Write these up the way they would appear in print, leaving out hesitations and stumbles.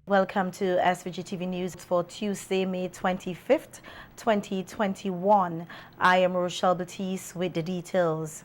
Welcome to SVGTV News for Tuesday, May 25th, 2021. I am Rochelle Batiste with the details.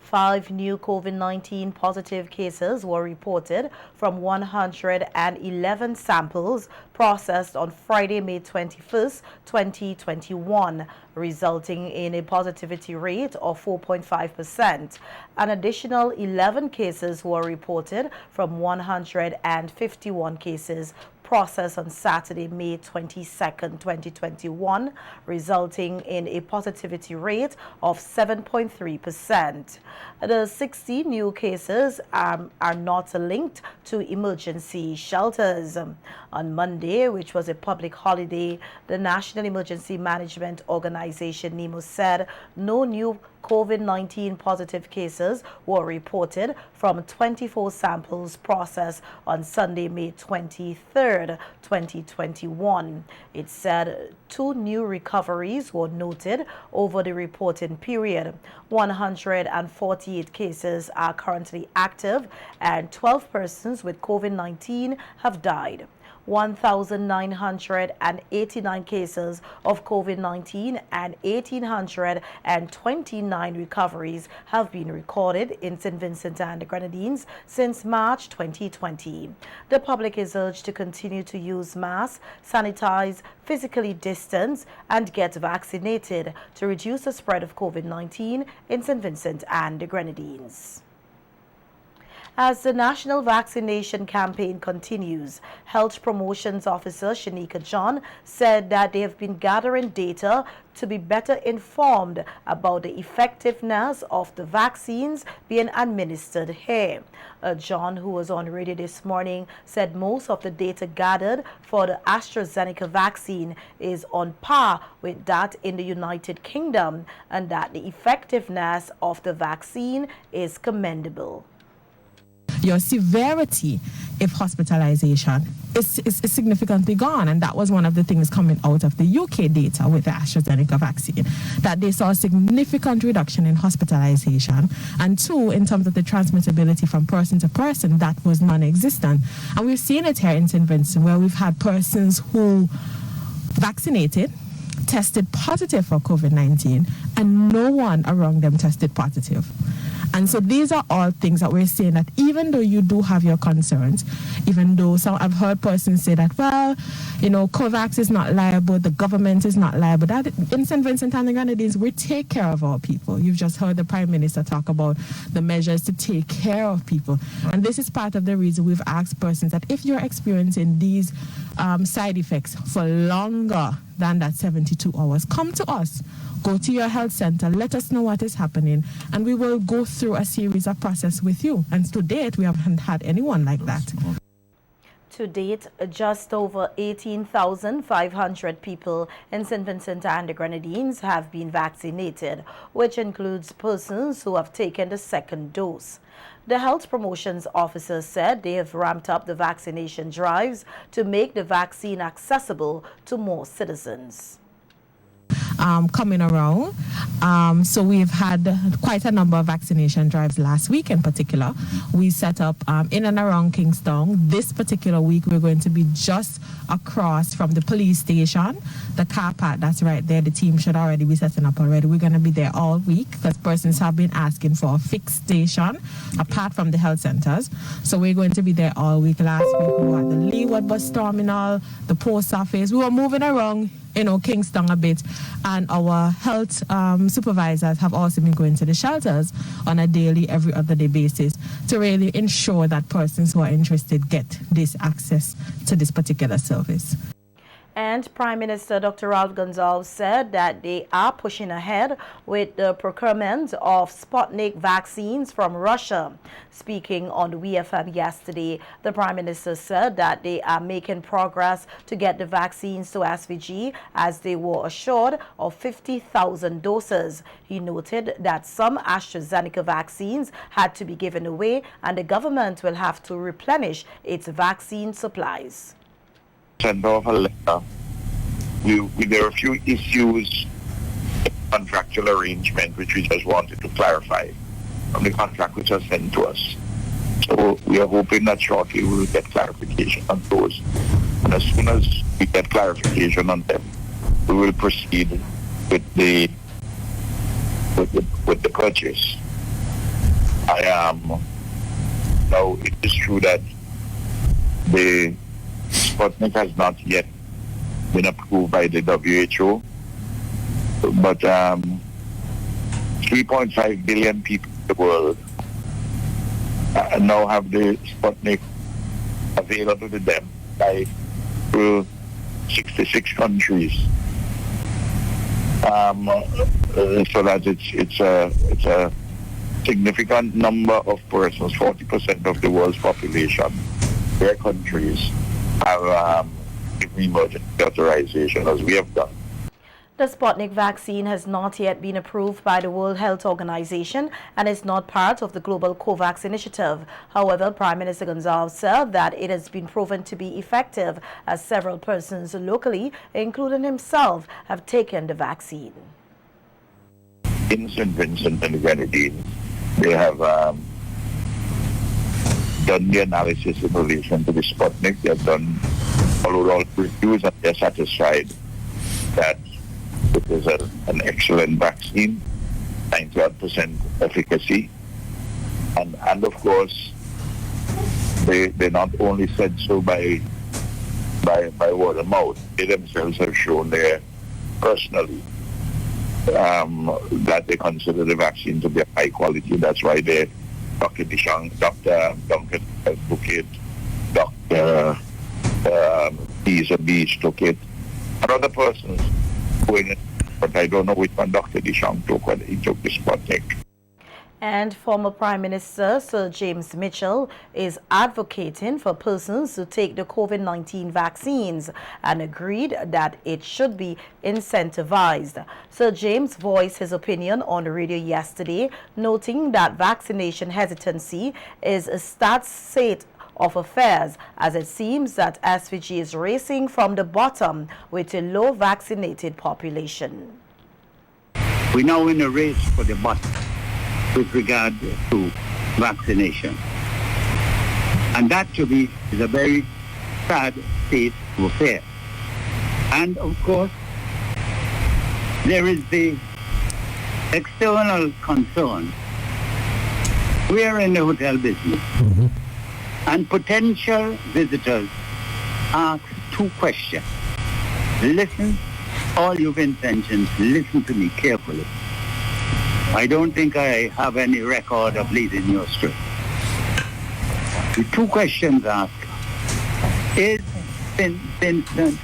5 new COVID-19 positive cases were reported from 111 samples processed on Friday, May 21st, 2021, resulting in a positivity rate of 4.5%. An additional 11 cases were reported from 151 cases processed on Saturday, May 22nd, 2021, resulting in a positivity rate of 7.3%. The 60 new cases are not linked to emergency shelters. On Monday, which was a public holiday, the National Emergency Management Organization, NEMO, said no new COVID-19 positive cases were reported from 24 samples processed on Sunday, May 23rd, 2021. It said 2 new recoveries were noted over the reporting period. 148 cases are currently active and 12 persons with COVID-19 have died. 1,989 cases of COVID-19 and 1,829 recoveries have been recorded in St. Vincent and the Grenadines since March 2020. The public is urged to continue to use masks, sanitize, physically distance, and get vaccinated to reduce the spread of COVID-19 in St. Vincent and the Grenadines. As the national vaccination campaign continues, Health Promotions Officer Shanika John said that they have been gathering data to be better informed about the effectiveness of the vaccines being administered here. John, who was on radio this morning, said most of the data gathered for the AstraZeneca vaccine is on par with that in the United Kingdom and that the effectiveness of the vaccine is commendable. Your severity, if hospitalization, is significantly gone. And that was one of the things coming out of the UK data with the AstraZeneca vaccine, that they saw a significant reduction in hospitalization. And 2, in terms of the transmissibility from person to person, that was non-existent. And we've seen it here in St. Vincent, where we've had persons who vaccinated, tested positive for COVID-19, and no one around them tested positive. And so these are all things that we're saying that even though you do have your concerns, even though I've heard persons say that, well, you know, COVAX is not liable, the government is not liable. That in St. Vincent and the Grenadines, we take care of our people. You've just heard the Prime Minister talk about the measures to take care of people. And this is part of the reason we've asked persons that if you're experiencing these side effects for longer than that 72 hours, come to us. Go to your health center, let us know what is happening, and we will go through a series of process with you. And to date, we haven't had anyone like that. To date, just over 18,500 people in St. Vincent and the Grenadines have been vaccinated, which includes persons who have taken the second dose. The Health Promotions Officer said they have ramped up the vaccination drives to make the vaccine accessible to more citizens. Coming around. So we've had quite a number of vaccination drives last week in particular. We set up in and around Kingston. This particular week we're going to be just across from the police station, the car park that's right there. The team should already be setting up already. We're going to be there all week because persons have been asking for a fixed station apart from the health centers. So we're going to be there all week. Last week we were at the Leeward Bus Terminal, the post office. We were moving around, you know, Kingston a bit, and our health supervisors have also been going to the shelters on a daily, every other day basis to really ensure that persons who are interested get this access to this particular service. And Prime Minister Dr. Ralph Gonsalves said that they are pushing ahead with the procurement of Sputnik vaccines from Russia. Speaking on the WFM yesterday, the Prime Minister said that they are making progress to get the vaccines to SVG as they were assured of 50,000 doses. He noted that some AstraZeneca vaccines had to be given away and the government will have to replenish its vaccine supplies. Send off a letter. There are a few issues in the contractual arrangement which we just wanted to clarify from the contract which was sent to us. So we are hoping that shortly we will get clarification on those. And as soon as we get clarification on them, we will proceed with the purchase. Now it is true that the Sputnik has not yet been approved by the WHO, but 3.5 billion people in the world now have the Sputnik available to them by 66 countries. So that it's a significant number of persons, 40% of the world's population, their countries have given emergency authorization, as we have done. The Sputnik vaccine has not yet been approved by the World Health Organization and is not part of the global COVAX initiative. However, Prime Minister Gonzalez said that it has been proven to be effective, as several persons locally, including himself, have taken the vaccine. In St. Vincent and the Grenadines, they have done the analysis in relation to the Sputnik. They have done all reviews, and they're satisfied that it is an excellent vaccine, 91% efficacy, and of course they not only said so by word of mouth. They themselves have shown there personally that they consider the vaccine to be high quality. That's why Dr. Duncan took it, Dr. Beach took it, and other persons doing it, but I don't know which one Dr. Dishang took when he took the Sputnik. And former Prime Minister Sir James Mitchell is advocating for persons to take the COVID-19 vaccines and agreed that it should be incentivized. Sir James voiced his opinion on the radio yesterday, noting that vaccination hesitancy is a state of affairs, as it seems that SVG is racing from the bottom with a low vaccinated population. We're now in a race for the bottom with regard to vaccination. And that, to me, is a very sad state of affairs. And, of course, there is the external concern. We are in the hotel business. Mm-hmm. And potential visitors ask two questions. Listen, all your intentions, listen to me carefully. I don't think I have any record of leading you astray. The two questions asked: is St. Vincent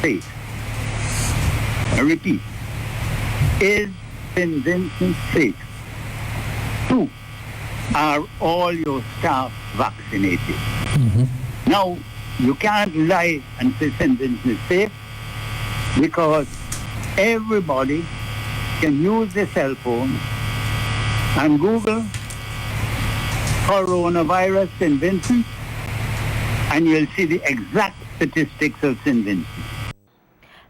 safe? I repeat, is St. Vincent safe? Two, are all your staff vaccinated? Mm-hmm. Now, you can't lie and say St. Vincent is safe, because everybody can use their cell phone and Google coronavirus St. Vincent, and you'll see the exact statistics of St. Vincent.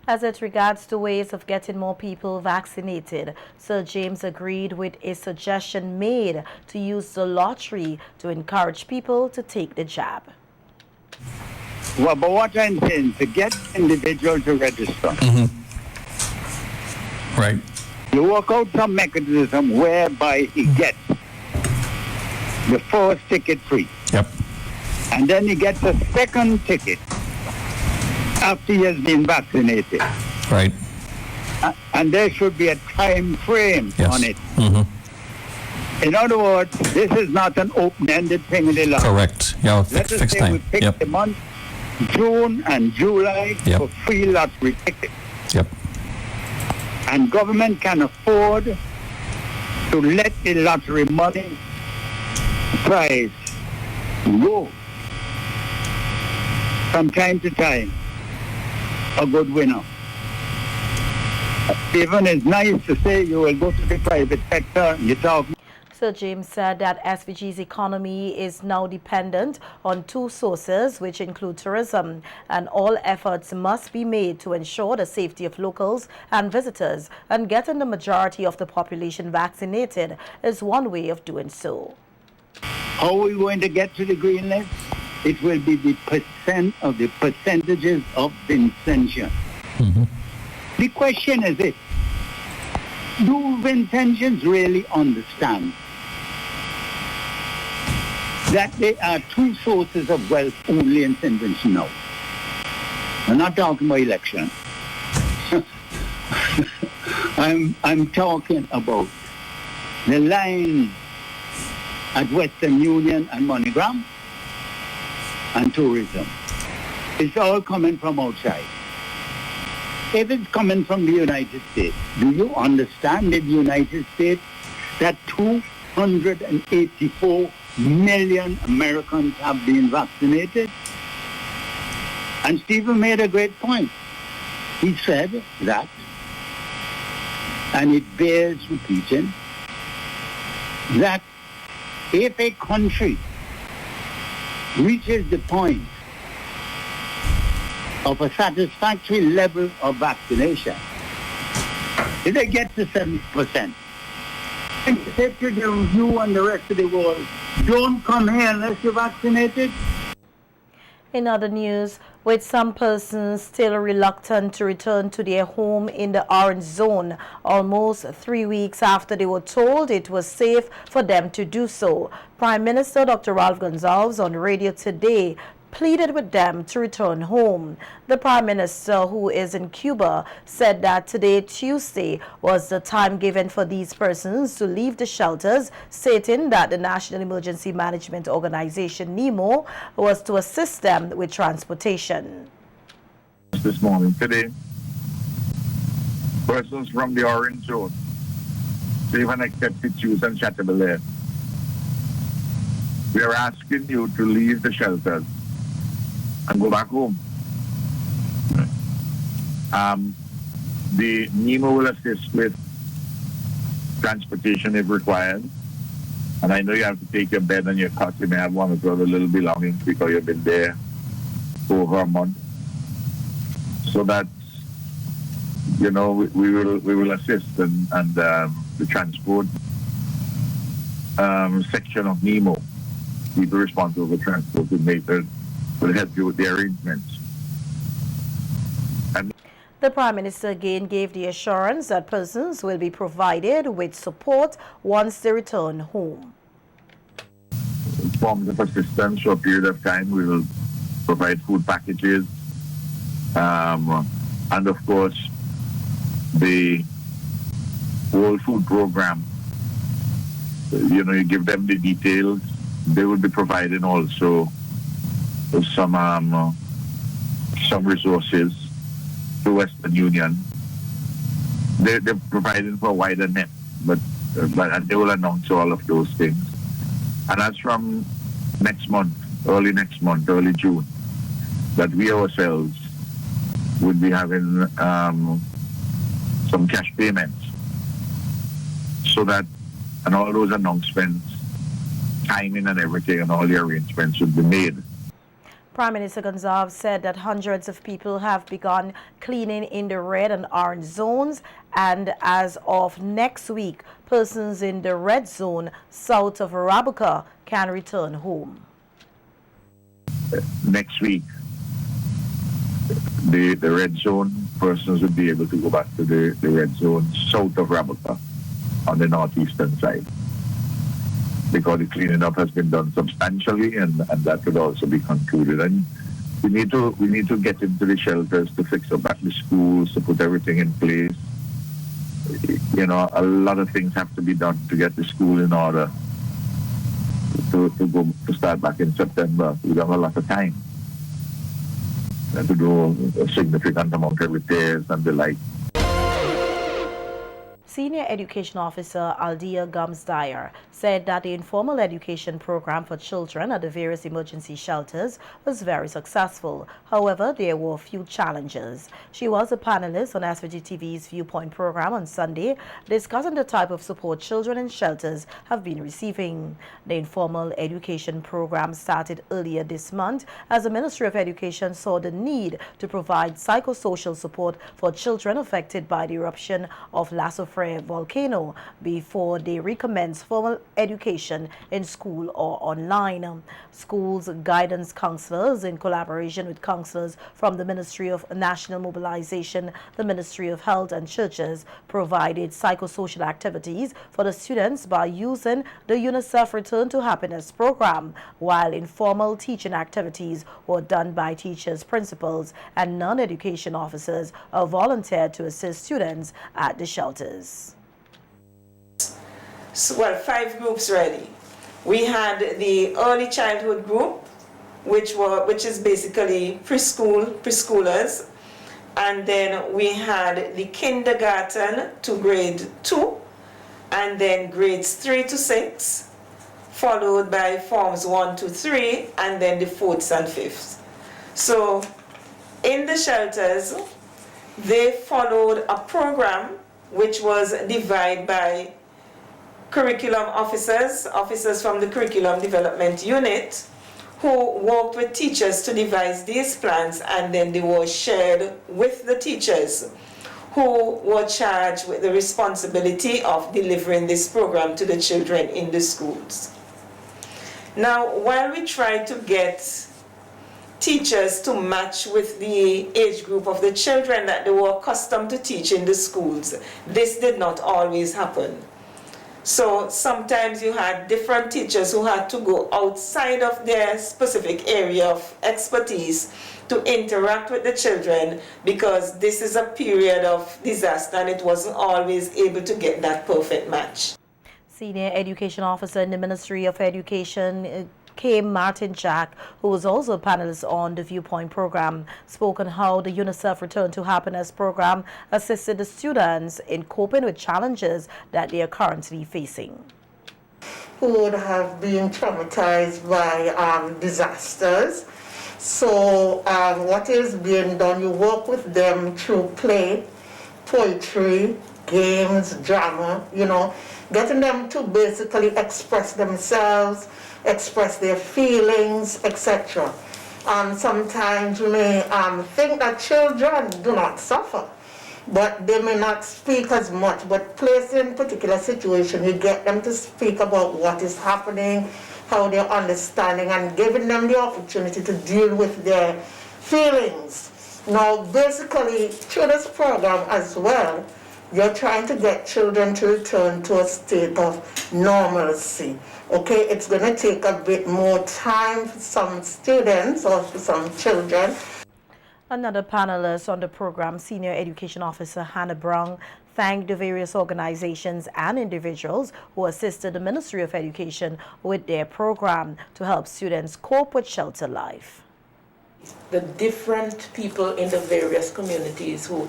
As it regards to ways of getting more people vaccinated, Sir James agreed with a suggestion made to use the lottery to encourage people to take the jab. Well, but what I'm saying, to get individuals to register, mm-hmm. Right. You work out some mechanism whereby he gets the first ticket free. Yep. And then he gets a second ticket after he has been vaccinated. Right. And there should be a time frame on it. Mm-hmm. In other words, this is not an open-ended thing in the law. Correct. Yeah, Let us fixed say time. we pick the month, June and July, for free lottery tickets. Yep. And government can afford to let the lottery money price go from time to time. A good winner. Even it's nice to say you will go to the private sector, you talk. Sir James said that SVG's economy is now dependent on two sources, which include tourism, and all efforts must be made to ensure the safety of locals and visitors, and getting the majority of the population vaccinated is one way of doing so. How are we going to get to the green list? It will be the percentages of Vincentians. The question is this: do Vincentians really understand that there are two sources of wealth only in St. Vincent now? I'm not talking about election. I'm talking about the line at Western Union and MoneyGram and tourism. It's all coming from outside. If it's coming from the United States, do you understand in the United States that 284 million Americans have been vaccinated? And Stephen made a great point. He said that, and it bears repeating, that if a country reaches the point of a satisfactory level of vaccination, if they get to 70%, and say to you and the rest of the world, don't come here unless you're vaccinated. In other news, with some persons still reluctant to return to their home in the orange zone, almost 3 weeks after they were told it was safe for them to do so, Prime Minister Dr. Ralph Gonsalves on radio today pleaded with them to return home. The Prime Minister, who is in Cuba, said that today, Tuesday, was the time given for these persons to leave the shelters, stating that the National Emergency Management Organization, NEMO, was to assist them with transportation. This morning, today, persons from the orange zone, safe and accepted Jews and Chateaubriand, we are asking you to leave the shelters and go back home. The NEMO will assist with transportation if required. And I know you have to take your bed and your cot. You may have one or two other little belongings because you've been there for over a month. So that, you know, we will assist and the transport section of NEMO, people responsible for transport, will help you with the arrangements. And the Prime Minister again gave the assurance that persons will be provided with support once they return home. Forms of assistance for a period of time. We will provide food packages, and of course the World Food Program. You know, you give them the details. They will be providing also some resources to Western Union. They're providing for a wider net, but they will announce all of those things. And as from next month, early June, that we ourselves would be having some cash payments, so that, and all those announcements, timing and everything, and all the arrangements would be made. Prime Minister Gonsalves said that hundreds of people have begun cleaning in the red and orange zones, and as of next week, persons in the red zone south of Arabuka can return home. Next week, the red zone persons will be able to go back to the red zone south of Arabuka on the northeastern side, because the cleaning up has been done substantially, and that could also be concluded. And we need to get into the shelters to fix up back the schools, to put everything in place. You know, a lot of things have to be done to get the school in order to start back in September. We don't have a lot of time to do a significant amount of repairs and the like. Senior Education Officer Aldea Gums-Dyer said that the informal education program for children at the various emergency shelters was very successful. However, there were a few challenges. She was a panelist on SVG-TV's Viewpoint program on Sunday, discussing the type of support children in shelters have been receiving. The informal education program started earlier this month as the Ministry of Education saw the need to provide psychosocial support for children affected by the eruption of Lassa rare volcano before they recommence formal education in school or online. Schools guidance counselors, in collaboration with counselors from the Ministry of National Mobilization, the Ministry of Health and churches, provided psychosocial activities for the students by using the UNICEF Return to Happiness program, while informal teaching activities were done by teachers, principals, and non-education officers volunteered to assist students at the shelters. Well, 5 groups ready. We had the early childhood group, which is basically preschoolers, and then we had the kindergarten to grade 2, and then grades 3 to 6, followed by forms 1 to 3, and then the 4th and 5th. So in the shelters, they followed a program which was divided by curriculum officers from the curriculum development unit, who worked with teachers to devise these plans, and then they were shared with the teachers, who were charged with the responsibility of delivering this program to the children in the schools. Now, while we tried to get teachers to match with the age group of the children that they were accustomed to teach in the schools, this did not always happen. So sometimes you had different teachers who had to go outside of their specific area of expertise to interact with the children, because this is a period of disaster and it wasn't always able to get that perfect match. Senior Education Officer in the Ministry of Education, K. Martin Jack, who was also a panelist on the Viewpoint program, spoke on how the UNICEF Return to Happiness program assisted the students in coping with challenges that they are currently facing. Who would have been traumatized by disasters. So what is being done, you work with them through play, poetry, games, drama, getting them to basically express themselves, express their feelings, etc. Sometimes you may think that children do not suffer, but they may not speak as much, but placed in particular situation, you get them to speak about what is happening, how they're understanding, and giving them the opportunity to deal with their feelings. Now, basically, through this program as well, you're trying to get children to return to a state of normalcy. Okay, it's going to take a bit more time for some students or for some children. Another panelist on the program, Senior Education Officer Hannah Brown, thanked the various organizations and individuals who assisted the Ministry of Education with their program to help students cope with shelter life. The different people in the various communities who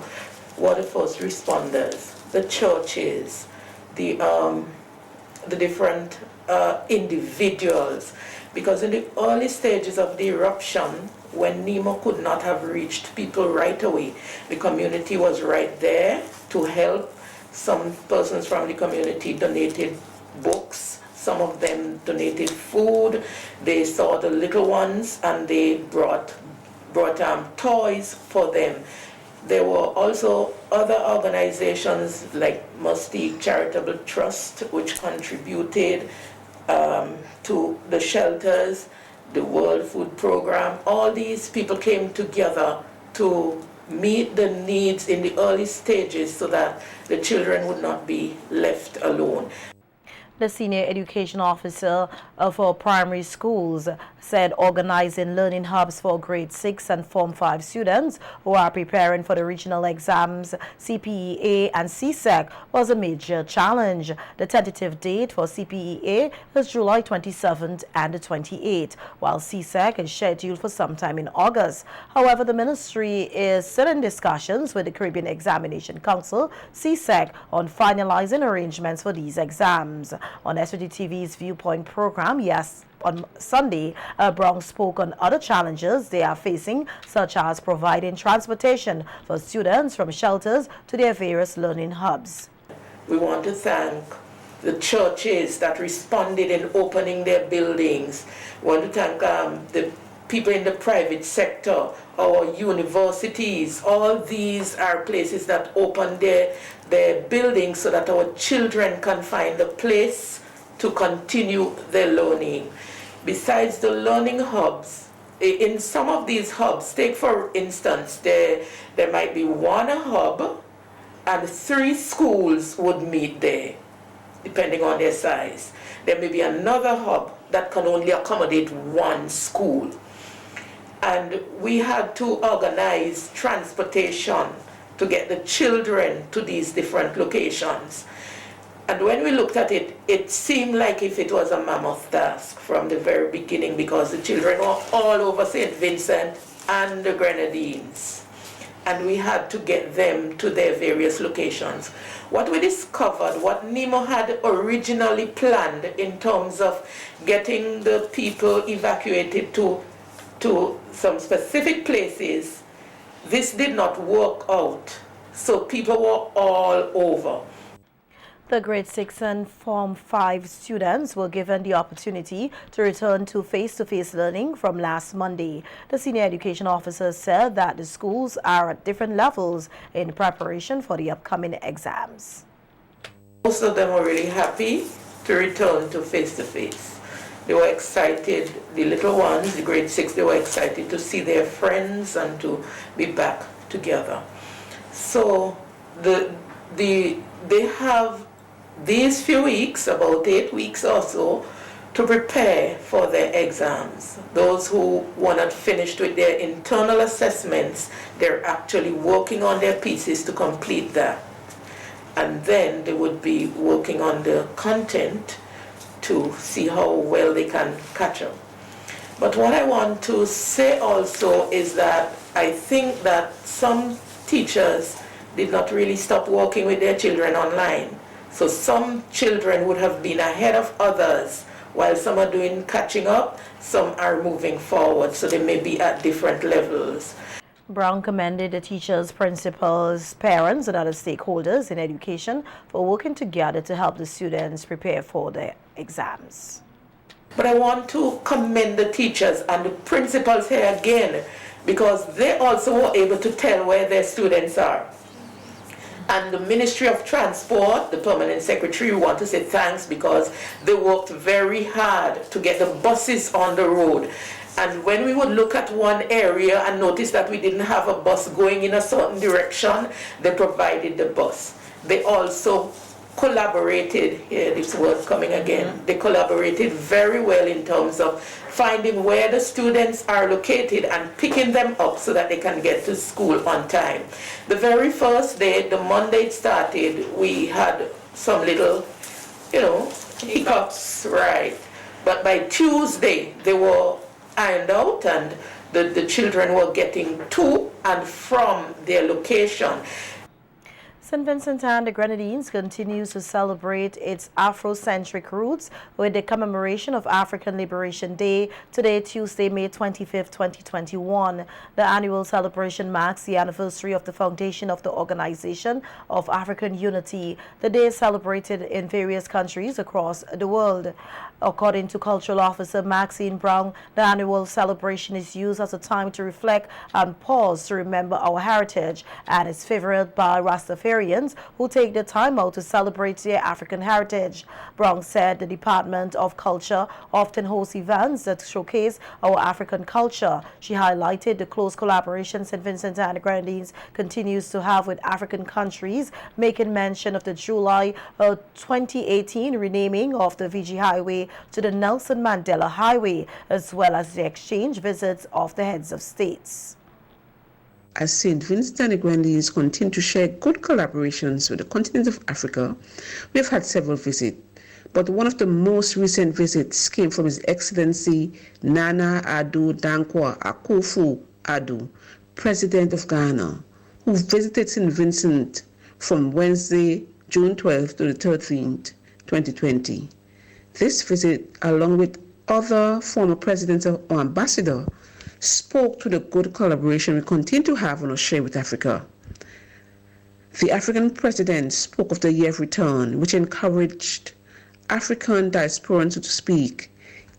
were the first responders, the churches, the different individuals, because in the early stages of the eruption, when Nemo could not have reached people right away, the community was right there to help. Some persons from the community donated books, some of them donated food. They saw the little ones and they brought toys for them. There were also other organizations like Mustique Charitable Trust, which contributed to the shelters, the World Food Program. All these people came together to meet the needs in the early stages so that the children would not be left alone. The Senior Education Officer for primary schools said organizing learning hubs for grade 6 and Form 5 students who are preparing for the regional exams, CPEA and CSEC, was a major challenge. The tentative date for CPEA is July 27th and the 28th, while CSEC is scheduled for sometime in August. However, the ministry is still in discussions with the Caribbean Examination Council, CSEC, on finalizing arrangements for these exams. On SVGTV's Viewpoint program, on Sunday, Brown spoke on other challenges they are facing, such as providing transportation for students from shelters to their various learning hubs. We want to thank the churches that responded in opening their buildings. We want to thank the people in the private sector, our universities, all these are places that open their buildings so that our children can find a place to continue their learning. Besides the learning hubs, in some of these hubs, take for instance, there might be one hub and 3 schools would meet there, depending on their size. There may be another hub that can only accommodate 1 school. And we had to organize transportation to get the children to these different locations. And when we looked at it, it seemed like if it was a mammoth task from the very beginning, because the children were all over St. Vincent and the Grenadines. And we had to get them to their various locations. What we discovered, what NEMO had originally planned in terms of getting the people evacuated to some specific places, this did not work out. So people were all over. The grade 6 and Form 5 students were given the opportunity to return to face-to-face learning from last Monday. The senior education officer said that the schools are at different levels in preparation for the upcoming exams. Most of them were really happy to return to face-to-face. They were excited, the little ones, the grade 6, they were excited to see their friends and to be back together. So they have these few weeks, about 8 weeks or so, to prepare for their exams. Those who were not finished with their internal assessments, they're actually working on their pieces to complete that. And then they would be working on the content to see how well they can catch up. But what I want to say also is that I think that some teachers did not really stop working with their children online. So some children would have been ahead of others, while some are doing catching up, some are moving forward, so they may be at different levels. Brown commended the teachers, principals, parents, and other stakeholders in education for working together to help the students prepare for their exams. But I want to commend the teachers and the principals here again, because they also were able to tell where their students are. And the Ministry of Transport, the permanent secretary, we want to say thanks, because they worked very hard to get the buses on the road. And when we would look at one area and notice that we didn't have a bus going in a certain direction, they provided the bus. They also collaborated, here this word coming again, they collaborated very well in terms of finding where the students are located and picking them up so that they can get to school on time. The very first day, the Monday it started, we had some little, hiccups, right. But by Tuesday, they were ironed out and the children were getting to and from their location. St. Vincent and the Grenadines continues to celebrate its Afrocentric roots with the commemoration of African Liberation Day today, Tuesday, May 25th, 2021. The annual celebration marks the anniversary of the foundation of the Organization of African Unity. The day is celebrated in various countries across the world. According to Cultural Officer Maxine Brown, the annual celebration is used as a time to reflect and pause to remember our heritage, and is favored by Rastafarians who take the time out to celebrate their African heritage. Brown said the Department of Culture often hosts events that showcase our African culture. She highlighted the close collaboration St. Vincent and the Grenadines continues to have with African countries, making mention of the July 2018 renaming of the VG Highway to the Nelson Mandela Highway, as well as the exchange visits of the heads of states. As St. Vincent and the Grenadines continue to share good collaborations with the continent of Africa, we have had several visits. But one of the most recent visits came from His Excellency Nana Addo Dankwa Akufo-Addo, President of Ghana, who visited St. Vincent from Wednesday, June 12th to the 13th, 2020. This visit, along with other former presidents or ambassadors, spoke to the good collaboration we continue to have and share with Africa. The African president spoke of the year of return, which encouraged African diasporans to speak,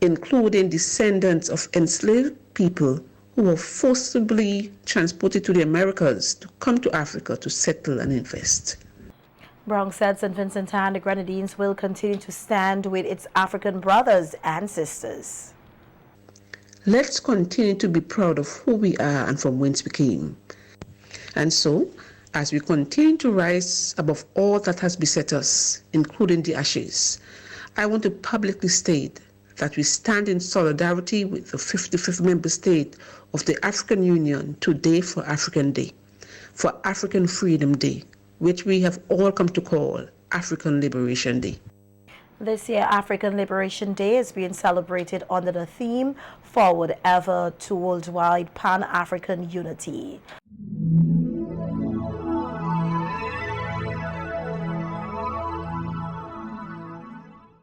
including descendants of enslaved people who who were forcibly transported to the Americas to come to Africa to settle and invest. Brown said St. Vincent and the Grenadines will continue to stand with its African brothers and sisters. Let's continue to be proud of who we are and from whence we came. And so, as we continue to rise above all that has beset us, including the ashes, I want to publicly state that we stand in solidarity with the 55th member state of the African Union today for African Day, for African Freedom Day, which we have all come to call African Liberation Day. This year, African Liberation Day is being celebrated under the theme Forward Ever to Worldwide Pan-African Unity.